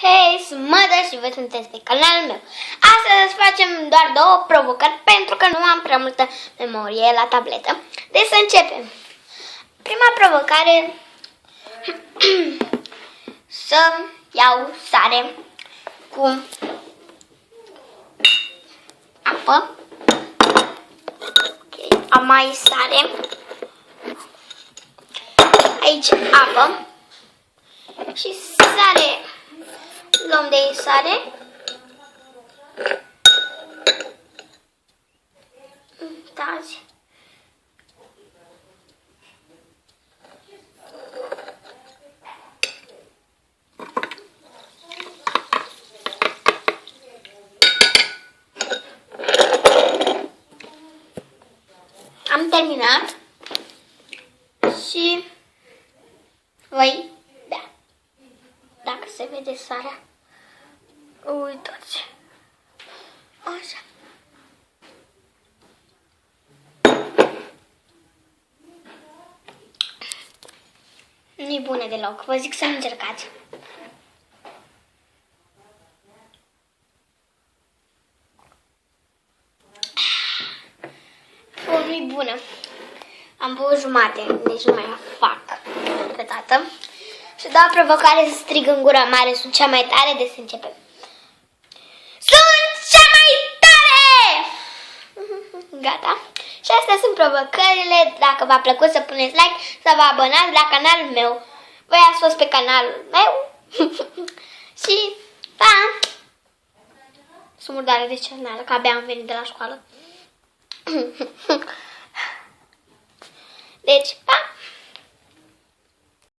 Hei, sunt Mădă și voi sunteți pe canalul meu. Astăzi facem doar două provocări pentru că nu am prea multă memorie la tabletă. Deci să începem. Prima provocare, să iau sare cu apă. Okay. Am mai sare. Aici apă și sare. Luăm de sare. Uitați. Am terminat și voi bea. Dacă se vede sarea. Uitați. Așa. Nu-i bună deloc. Vă zic să nu încercați. Nu-i bună. Am băut jumate, deci nu mai fac pe dată. Și dau provocare să strig în gura mare, sunt cea mai tare, deci să începem. Sunt cea mai tare! Gata. Și astea sunt provocările. Dacă v-a plăcut să puneți like, să vă abonați la canalul meu. Voi ați fost pe canalul meu. Și pa! Sunt murdare de cerneală, că abia am venit de la școală. Deci, pa!